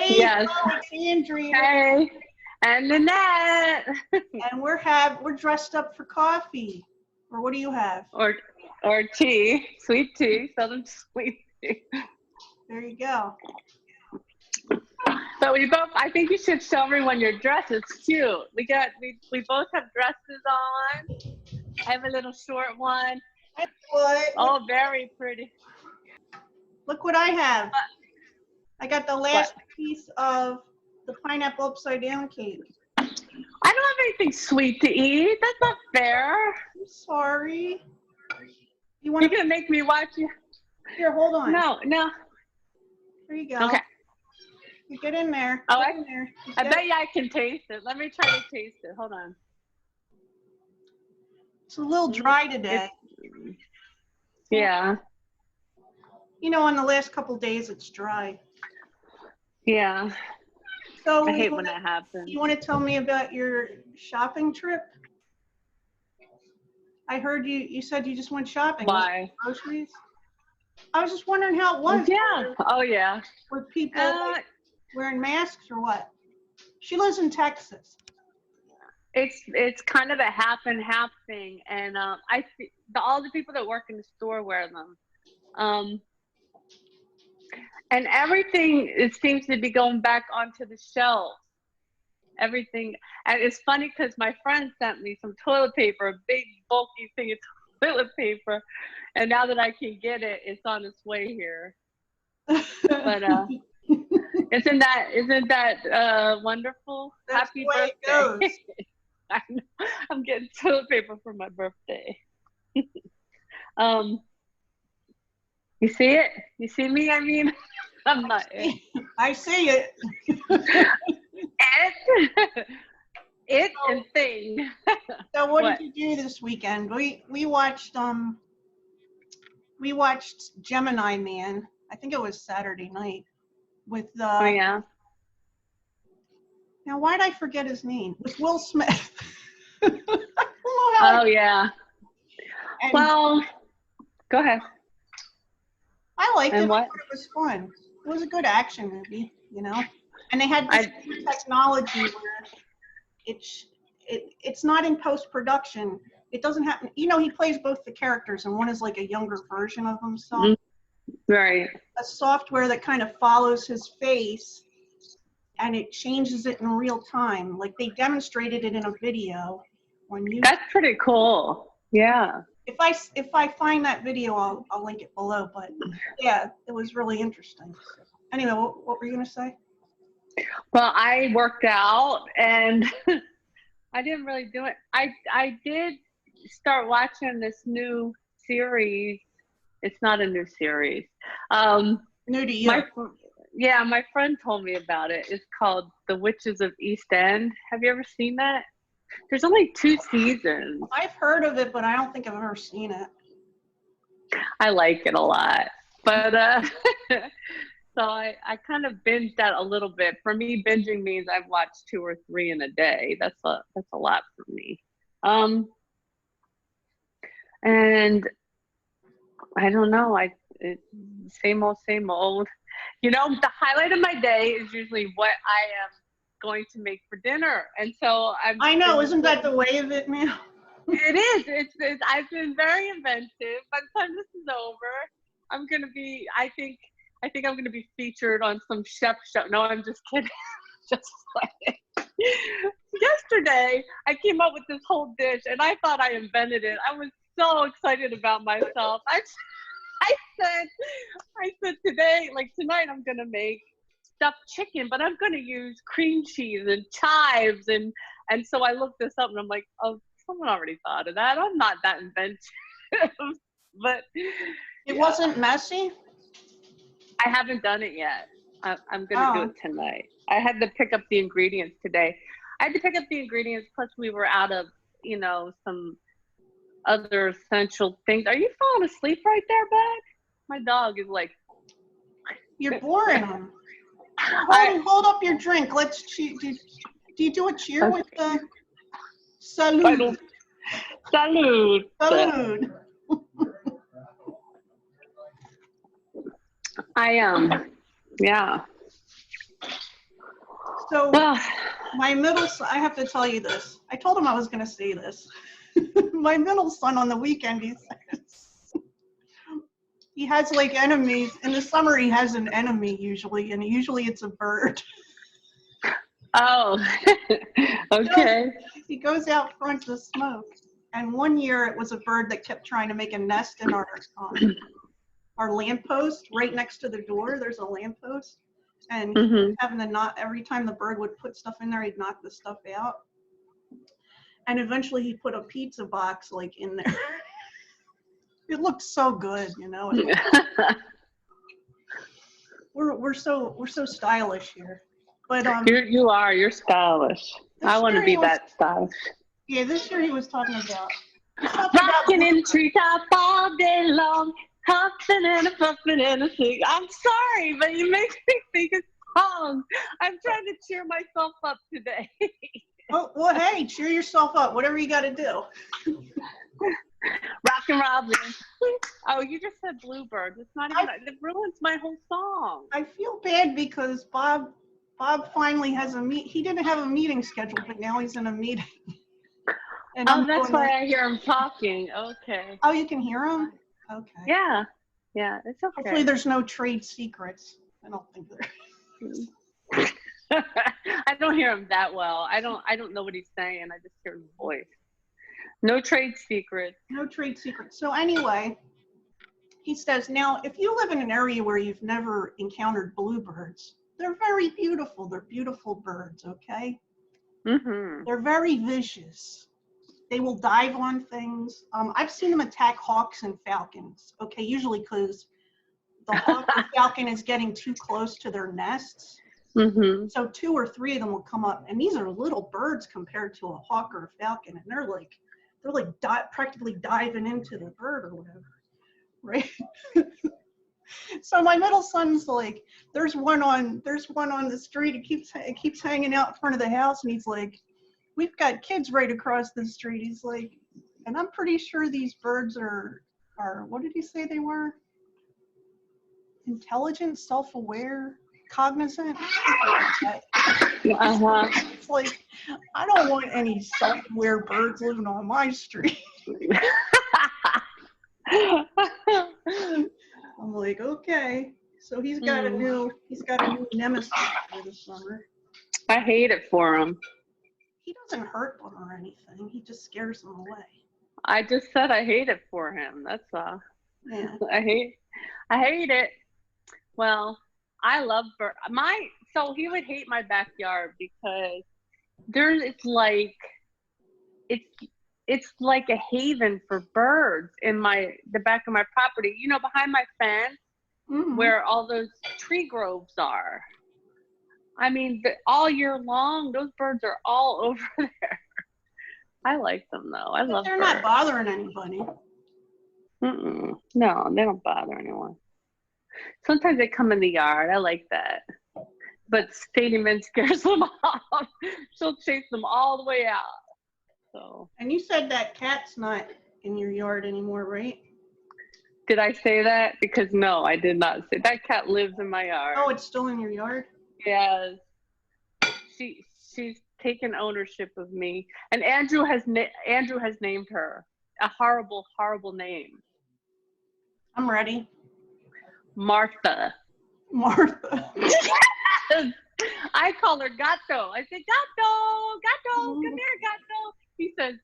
Hey, Yes. oh, it's Andrea, Hey, and Nannette. and we're dressed up for coffee. Or what do you have? or or tea, sweet tea, southern sweet tea. There you go. So we both. I think you should show everyone your dress. It's cute. We both have dresses on. I have a little short one. What? Oh, very pretty. Look what I have. I got the What? last piece of the pineapple upside down cake. I don't have anything sweet to eat. That's not fair. I'm sorry. You want You're to? gonna make me watch you. Here, hold on. No. There you go. Okay. You get in there. Oh, Get in there. I bet you I can taste it. Let me try to taste it. Hold on. It's a little dry today. Yeah. You know, in the last couple days, it's dry. Yeah. So I hate when that happens. you want to tell me about your shopping trip? I heard you said you just went shopping. Why? Groceries? I was just wondering how it was. Yeah. Oh, yeah. With people wearing masks or what? She lives in Texas. It's kind of a half and half thing, and all the people that work in the store wear them, and everything it seems to be going back onto the shelves. Everything, and it's funny because my friend sent me some toilet paper, a big bulky thing of toilet paper, and now that I can get it, it's on its way here. But isn't that wonderful? That's Happy the way birthday! it goes. I know. I'm getting toilet paper for my birthday. You see it? You see me? I mean, I'm not it. I see it. It and thing. So what did you do this weekend? We watched Gemini Man. I think it was Saturday night with Oh yeah. Now why did I forget his name? With Will Smith. I don't know how Oh yeah. and Well, go ahead. I liked And it. what? I thought it was fun. It was a good action movie, you know. And they had this new technology where it's not in post-production. It doesn't happen. You know, he plays both the characters, and one is like a younger version of himself. Right. A software that kind of follows his face, and it changes it in real time. Like they demonstrated it in a video on YouTube. That's pretty cool. Yeah. If I find that video, I'll link it below. But yeah, it was really interesting. Anyway, what were you gonna say? Well, I worked out and I didn't really do it. I did start watching this new series. It's not a new series. New to you. My friend told me about it. It's called The Witches of East End. Have you ever seen that? There's only 2 seasons. I've heard of it, but I don't think I've ever seen it. I like it a lot. But so I kind of binged that a little bit. For me, binging means I've watched 2 or 3 in a day. That's a lot for me. And I don't know. Same old. You know, the highlight of my day is usually what I am going to make for dinner, and so I know, isn't that the way of it now? It is. It's. I've been very inventive. By the time this is over, I'm gonna be. I think I'm gonna be featured on some chef show. No, I'm just kidding. Just like yesterday, I came up with this whole dish, and I thought I invented it. I was so excited about myself. I said today, like tonight, I'm gonna make stuffed chicken, but I'm gonna use cream cheese and chives, and so I looked this up, and I'm like, oh, someone already thought of that. I'm not that inventive, but It wasn't messy. I haven't done it yet. I'm gonna do it tonight. I had to pick up the ingredients today. I had to pick up the ingredients, plus we were out of, some other essential things. Are you falling asleep right there, bud? My dog is like, you're boring him. Hold up your drink. Let's cheer. Do you do a cheer with the salud? Salud. Salud. Yeah. So my middle son, I have to tell you this. I told him I was going to say this. My middle son on the weekend, he says, he has like enemies. In the summer, he has an enemy usually, and usually it's a bird. Oh, okay. He goes out front to smoke. And one year it was a bird that kept trying to make a nest in our lamppost right next to the door. There's a lamppost. And he was having to knock, every time the bird would put stuff in there, he'd knock the stuff out. And eventually he put a pizza box like in there. It looked so good, you know. We're so stylish here. But you're stylish. I want to be that stylish. Yeah, this year he was talking about rocking in the treetop all day long, huffing and a puffing and a sing. I'm sorry, but you make me think of songs. I'm trying to cheer myself up today. Oh, well, hey, cheer yourself up. Whatever you got to do. Rockin' Robin. Oh, you just said Bluebird. It's not even. It ruins my whole song. I feel bad because Bob finally has he didn't have a meeting scheduled, but now he's in a meeting. And that's why I hear him talking. Okay. Oh, you can hear him? Okay. Yeah. Yeah, it's okay. Hopefully there's no trade secrets. I don't think there is. I don't hear him that well. I don't know what he's saying. I just hear his voice. No trade secrets. No trade secrets. So anyway, he says, now, if you live in an area where you've never encountered bluebirds, they're very beautiful. They're beautiful birds, okay? They're very vicious. They will dive on things. I've seen them attack hawks and falcons, okay, usually because the hawk or falcon is getting too close to their nests. So 2 or 3 of them will come up, and these are little birds compared to a hawk or a falcon, and they're like practically diving into the bird or whatever, right? So my middle son's like, there's one on the street. It keeps hanging out in front of the house, and he's like, we've got kids right across the street. He's like, and I'm pretty sure these birds are what did he say they were? Intelligent, self-aware, cognizant. It's like, I don't want any self-aware birds living on my street. I'm like, okay. So he's got a new nemesis for the summer. I hate it for him. He doesn't hurt them or anything. He just scares them away. I just said I hate it for him. That's all. Yeah. I hate it. Well, I love birds. So he would hate my backyard because it's like a haven for birds in the back of my property. You know, behind my fence, where all those tree groves are. I mean, all year long, those birds are all over there. I like them though. I love they're birds. Not bothering anybody. No, they don't bother anyone. Sometimes they come in the yard. I like that. But Sadie Min scares them off. She'll chase them all the way out. So. And you said that cat's not in your yard anymore, right? Did I say that? Because no, I did not say that. Cat lives in my yard. Oh, it's still in your yard? Yes. She's taken ownership of me, and Andrew has named her a horrible name. I'm ready. Martha. I call her Gato. I say, Gato, come here, Gato. He says,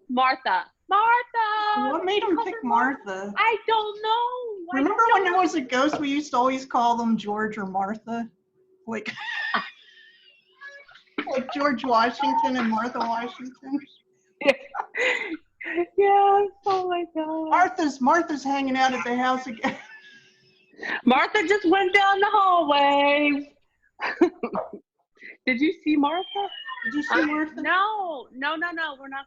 Martha. What made him pick Martha? I don't know. Remember when there was a ghost, we used to always call them George or Martha? Like George Washington and Martha Washington. Yeah. Oh my God. Martha's hanging out at the house again. Martha just went down the hallway. Did you see Martha? Did you see Martha? No. We're not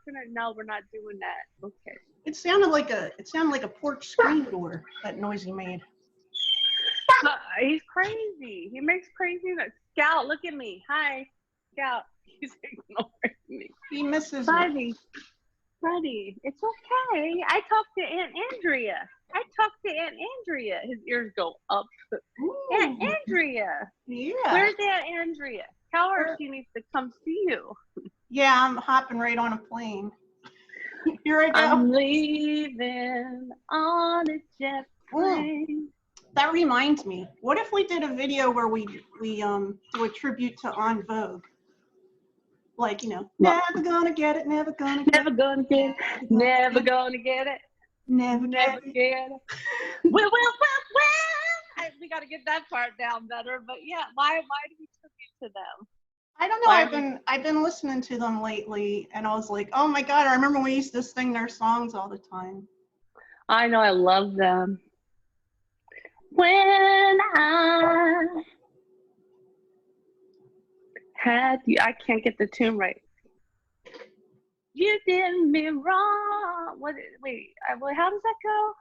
doing that. Okay. It sounded like a porch screen door, that noise he made. He's crazy. He makes crazy. Scout, look at me. Hi, Scout. He's ignoring me. He misses me. Buddy, it's okay. I talked to Aunt Andrea. His ears go up. Ooh. Aunt Andrea. Yeah. Where's Aunt Andrea? Tell her she needs to come see you. Yeah, I'm hopping right on a plane. Here I go. I'm leaving on a jet plane. That reminds me. What if we did a video where we do a tribute to En Vogue? Like, you know, never gonna get it, never gonna get it. Never gonna get it. Never gonna get it. Never get it. Well. We got to get that part down better. But yeah, why do we tribute to them? I don't know. I've been listening to them lately, and I was like, oh my God, I remember we used to sing their songs all the time. I know, I love them. When I had you, I can't get the tune right. You did me wrong. Wait, how does that go?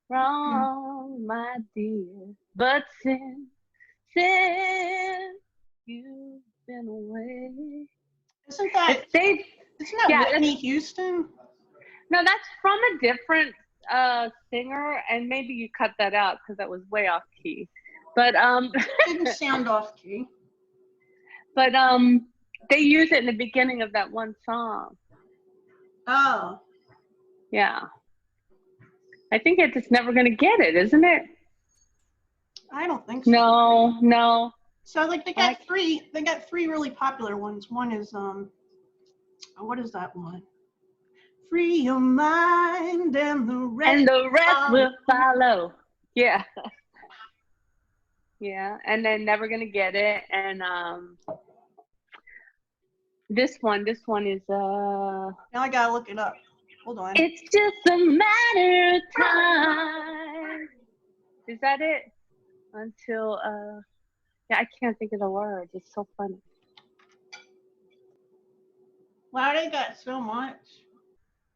Wrong, my dear, but since you've been away. Isn't that Whitney Houston? No, that's from a different singer, and maybe you cut that out because that was way off key. But it didn't sound off key. But they use it in the beginning of that one song. Oh. Yeah. I think it's just never gonna get it, isn't it? I don't think so. No. So like they got three really popular ones. One is what is that one? Free your mind and the rest will follow. Yeah. Yeah, and then Never Gonna Get It, and this one is now I gotta look it up. Hold on. It's just a matter of time. Is that it? Until yeah, I can't think of the words. It's so funny. Wow, they got so much.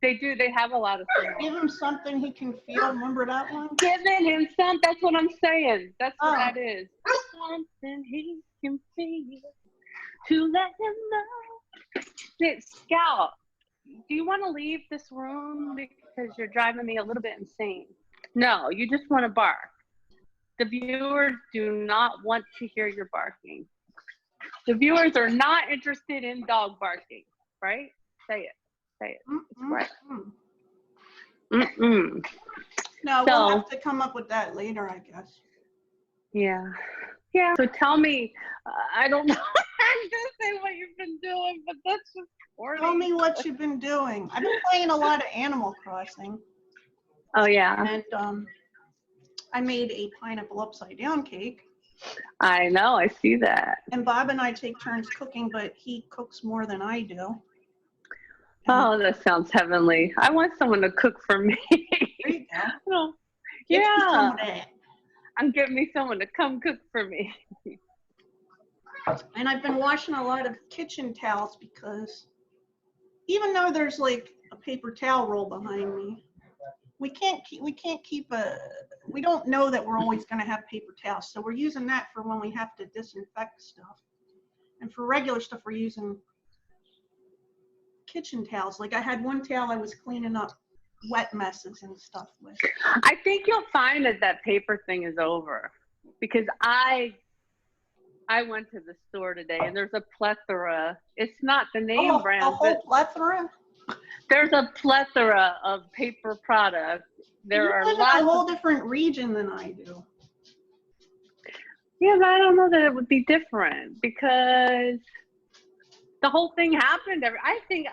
They do. They have a lot of things. Give him something he can feel. Remember that one? Giving him something. That's what I'm saying. That's what that is. Something he can feel to let him know. Scout, do you want to leave this room because you're driving me a little bit insane? No, you just want to bark. The viewers do not want to hear your barking. The viewers are not interested in dog barking, right? Say it. It's right. No, we'll have to come up with that later, I guess. Yeah. So tell me, I don't know. I'm gonna say what you've been doing, but that's just corny. Tell me what you've been doing. I've been playing a lot of Animal Crossing. Oh yeah. And I made a pineapple upside down cake. I know, I see that. And Bob and I take turns cooking, but he cooks more than I do. Oh, that sounds heavenly. I want someone to cook for me. There you go. Yeah. I'm getting me someone to come cook for me. And I've been washing a lot of kitchen towels because even though there's like a paper towel roll behind me, we don't know that we're always going to have paper towels. So we're using that for when we have to disinfect stuff. And for regular stuff, we're using kitchen towels. Like I had one towel I was cleaning up wet messes and stuff with. I think you'll find that paper thing is over because I went to the store today and there's a plethora. It's not the name brand. A whole plethora? There's a plethora of paper products. There are lots. You live in a whole different region than I do. Yeah, but I don't know that it would be different because the whole thing happened. I think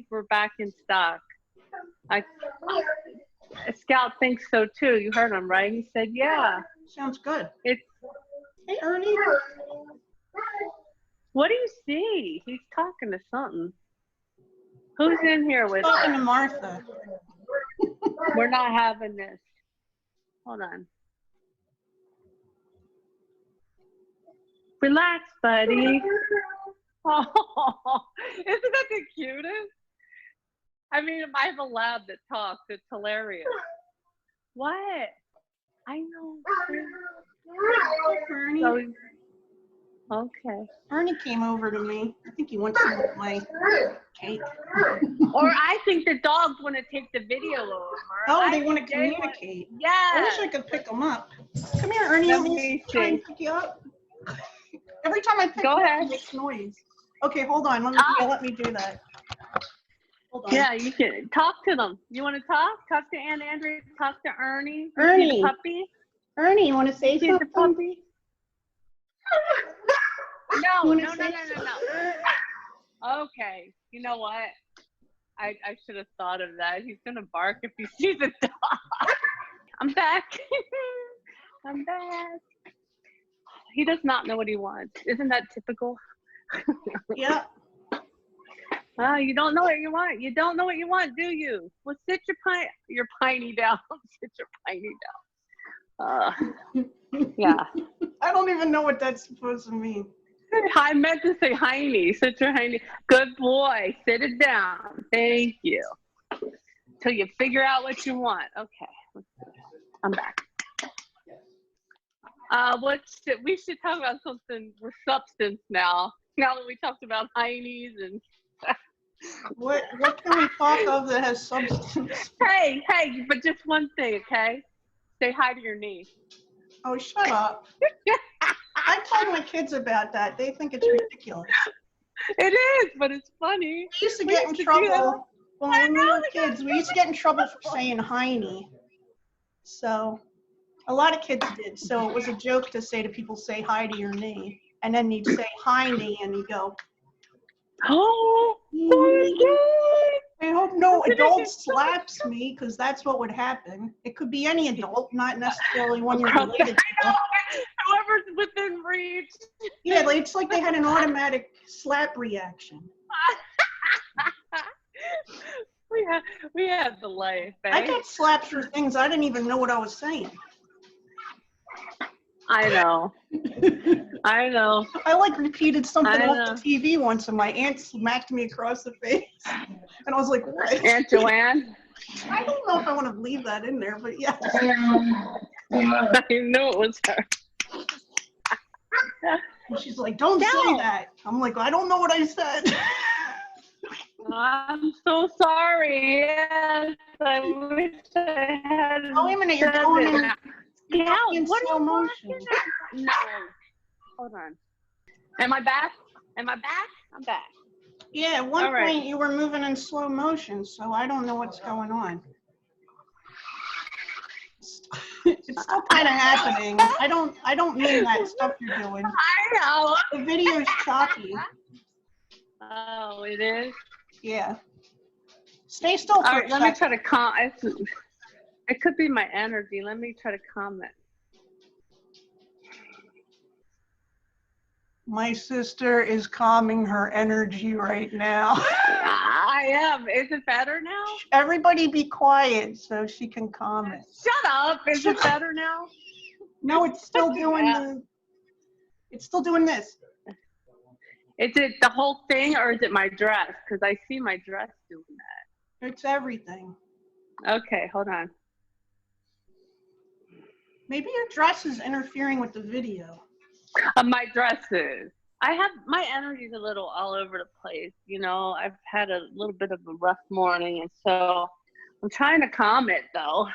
we're back in stock. Scout thinks so too. You heard him, right? He said, yeah. Sounds good. Hey, Ernie. What do you see? He's talking to something. Who's in here with us? Talking to Martha. We're not having this. Hold on. Relax, buddy. Oh, isn't that the cutest? I mean, I have a lab that talks. It's hilarious. What? I know. Okay. Ernie came over to me. I think he wants some of my cake. Or I think the dogs want to take the video over. Oh, they want to communicate. Yeah. I wish I could pick them up. Come here, Ernie. Let me try and pick you up. Every time I pick you up, it makes noise. Okay, hold on. Let me do that. Hold on. Yeah, you can talk to them. You want to talk? Talk to Aunt Andrea. Talk to Ernie. Ernie. See the puppy? Ernie, you want to say See something? the puppy? No. Okay. You know what? I should have thought of that. He's gonna bark if he sees a dog. I'm back. I'm back. He does not know what he wants. Isn't that typical? Yeah. You don't know what you want. You don't know what you want, do you? Well, sit your piney down. Sit your piney down. Yeah. I don't even know what that's supposed to mean. I meant to say hiney. Sit your hiney. Good boy. Sit it down. Thank you. Till you figure out what you want. Okay. I'm back. We should talk about something with substance now. Now that we talked about heinies and what can we talk of that has substance? Hey, but just one thing, okay? Say hi to your niece. Oh, shut up. I told my kids about that. They think it's ridiculous. It is, but it's funny. We used to get in trouble when we were kids. We used to get in trouble for saying hiney. So a lot of kids did. So it was a joke to say to people, say hi to your knee. And then you'd say hiney and you go, oh, I hope no adult slaps me, because that's what would happen. It could be any adult, not necessarily one you're related to. I know, whoever's within reach. Yeah, it's like they had an automatic slap reaction. we had the life. Eh? I got slapped for things I didn't even know what I was saying. I know. I know. I repeated something off the TV once, and my aunt smacked me across the face, and I was like, "What?" Aunt Joanne. I don't know if I want to leave that in there, but yeah. I knew it was her. And she's like, "Don't say that." I'm like, "I don't know what I said." I'm so sorry. Yes, I wish I had. Oh, wait a minute, you're going in. Yeah, in slow motion. No. Hold on. Am I back? I'm back. Yeah, at one point you were moving in slow motion, so I don't know what's going on. It's still kind of happening. I don't mean that stuff you're doing. I know. The video's choppy. Oh, it is? Yeah. Stay still for a second. Let me try to comment. It could be my energy. Let me try to comment. My sister is calming her energy right now. I am. Is it better now? Everybody be quiet so she can comment. Shut up. Is it better now? No, it's still doing it's still doing this. Is it the whole thing or is it my dress? Because I see my dress doing that. It's everything. Okay, hold on. Maybe your dress is interfering with the video. My dresses. My energy's a little all over the place. You know, I've had a little bit of a rough morning, and so I'm trying to calm it, though.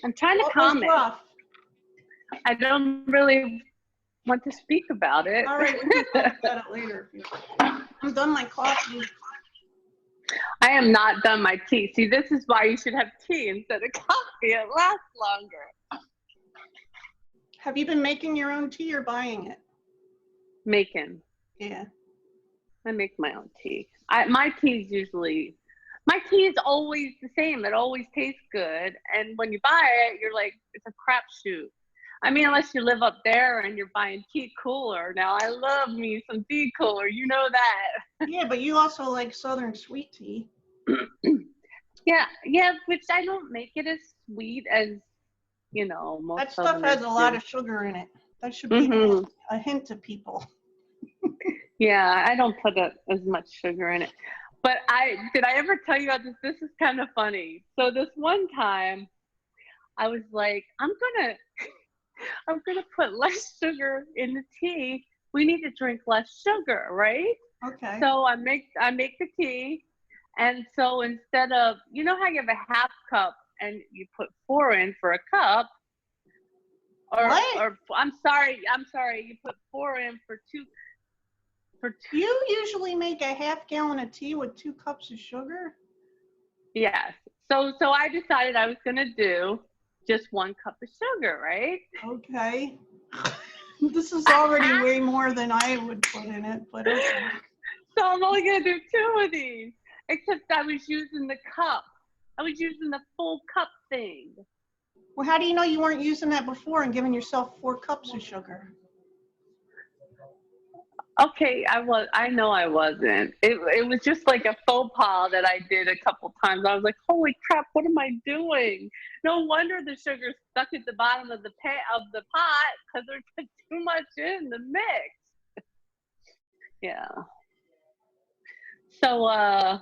I'm trying to calm it. I don't really want to speak about it. All right, we can talk about it later. I'm done my coffee. I am not done my tea. See, this is why you should have tea instead of coffee. It lasts longer. Have you been making your own tea or buying it? Making. Yeah. I make my own tea. My tea is always the same. It always tastes good. And when you buy it, you're like, it's a crapshoot. I mean, unless you live up there and you're buying tea cooler. Now, I love me some tea cooler. You know that. Yeah, but you also like Southern sweet tea. Yeah, which I don't make it as sweet as, you know, most that stuff has a lot of sugar in it. That should be a hint to people. Yeah, I don't put as much sugar in it. But did I ever tell you about this? This is kind of funny. So this one time, I was like, I'm gonna put less sugar in the tea we need to drink less sugar, right? Okay. So I make the tea, and so instead of, you know how you have a half cup and you put 4 in for a cup, What? or I'm sorry, you put 4 in for two. You usually make a half gallon of tea with 2 cups of sugar? Yes. So I decided I was gonna do just 1 cup of sugar, right? Okay. This is already way more than I would put in it, but okay. So I'm only gonna do 2 of these, except I was using the cup. I was using the full cup thing. Well, how do you know you weren't using that before and giving yourself 4 cups of sugar? Okay, I know I wasn't. It was just like a faux pas that I did a couple times. I was like, holy crap, what am I doing? No wonder the sugar's stuck at the bottom of the pot, because there's too much in the mix. Yeah. So I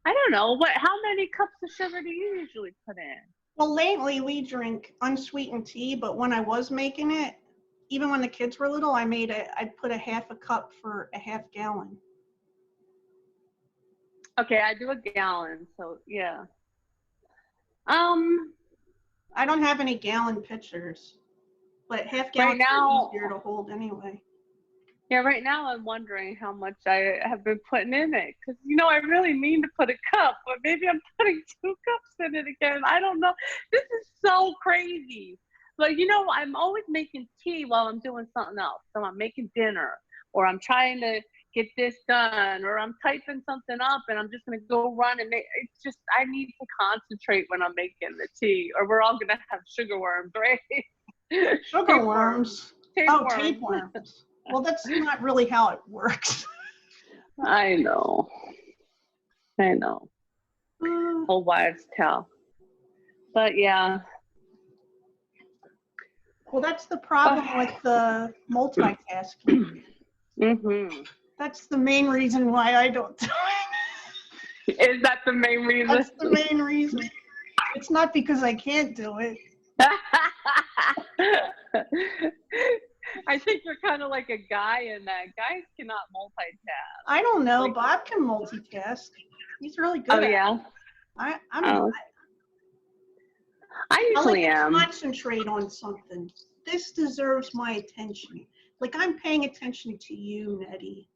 don't know, how many cups of sugar do you usually put in? Well, lately we drink unsweetened tea, but when I was making it, even when the kids were little, I'd put a half a cup for a half gallon. Okay, I do a gallon, so yeah. I don't have any gallon pitchers, but half gallons are easier to hold anyway. Yeah, right now I'm wondering how much I have been putting in it, because I really mean to put a cup, but maybe I'm putting 2 cups in it again. I don't know. This is so crazy. But I'm always making tea while I'm doing something else. So I'm making dinner, or I'm trying to get this done, or I'm typing something up and I'm just gonna go run and make. It's just, I need to concentrate when I'm making the tea, or we're all gonna have sugar worms, right? Sugar worms. Tapeworms. Well, that's not really how it works. I know. Old wives' tale. But yeah. Well, that's the problem with the multitasking. Mm-hmm. That's the main reason why I don't do it. Is that the main reason? That's the main reason. It's not because I can't do it. I think you're kind of like a guy in that. Guys cannot multitask. I don't know. Bob can multitask. He's really good. Oh, yeah? I usually am. I like to concentrate on something. This deserves my attention. Like I'm paying attention to you, Nettie.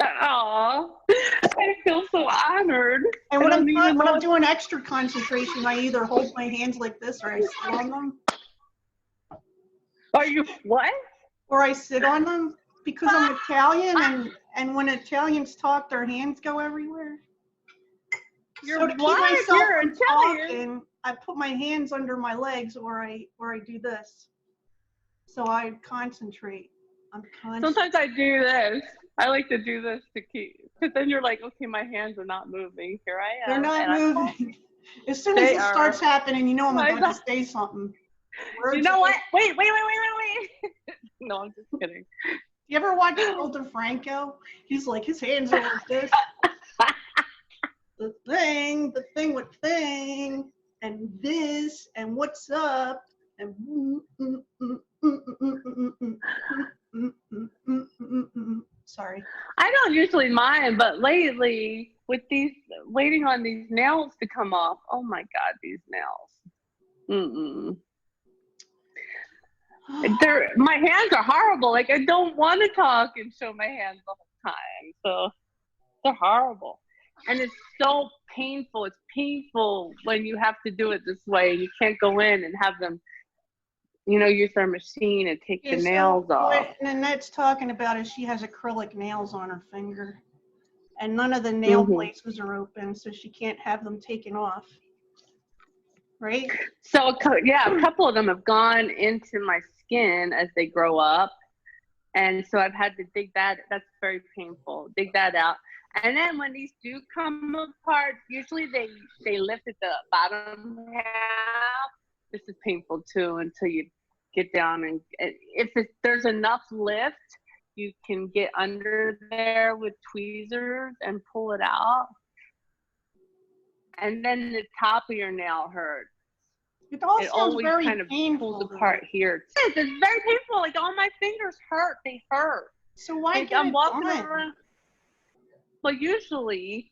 Aw, I feel so honored. And when I'm doing extra concentration, I either hold my hands like this or I sit on them. Are you what? Or I sit on them because I'm Italian, and when Italians talk, their hands go everywhere. So to keep myself from talking, I put my hands under my legs, or I do this. So I concentrate. Sometimes I do this. I like to do this to keep, because then you're like, okay, my hands are not moving. Here I am. They're not moving. As soon as it starts happening, I'm about to say something. You know what? Wait. No, I'm just kidding. You ever watch Phil DeFranco? He's like, his hands are like this. the thing with thing, and this, and what's up, and sorry. I don't usually mind, but lately, with these, waiting on these nails to come off, oh my God, these nails. My hands are horrible. Like, I don't want to talk and show my hands the whole time. So they're horrible. And it's so painful. It's painful when you have to do it this way. You can't go in and have them, use their machine and take the nails off. What Nannette's talking about is she has acrylic nails on her finger. And none of the nail places are open, so she can't have them taken off. Right? So, a couple of them have gone into my skin as they grow up. And so I've had to dig that. That's very painful. Dig that out. And then when these do come apart, usually they lift at the bottom half. This is painful too until you get down. And if there's enough lift, you can get under there with tweezers and pull it out. And then the top of your nail hurts. It all sounds very kind of painful. pulls apart here. It's very painful. Like all my my fingers hurt. They hurt. So why Like, get I'm it walking done? around. Well, usually,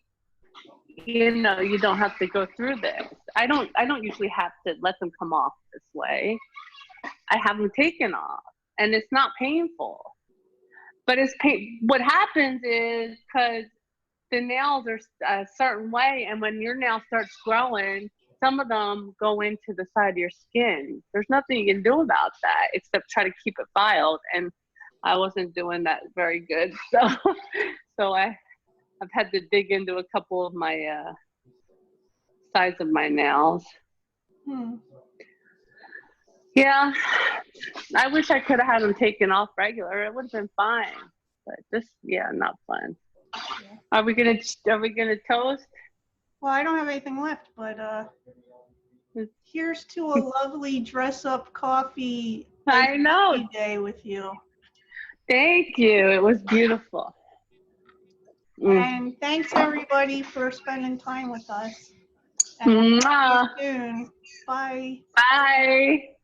you know, you don't have to go through this. I don't usually have to let them come off this way. I have them taken off, and it's not painful. But it's pain. What happens is because the nails are a certain way, and when your nail starts growing, some of them go into the side of your skin. There's nothing you can do about that except try to keep it filed, and I wasn't doing that very good. So I've had to dig into a couple of my sides of my nails. Yeah, I wish I could have had them taken off regular. It would have been fine, but just, yeah, not fun. Yeah. Are we gonna toast? Well, I don't have anything left, but here's to a lovely dress-up coffee I know. day with you. Thank you. It was beautiful. And thanks everybody for spending time with us. And we'll see you soon. Bye. Bye.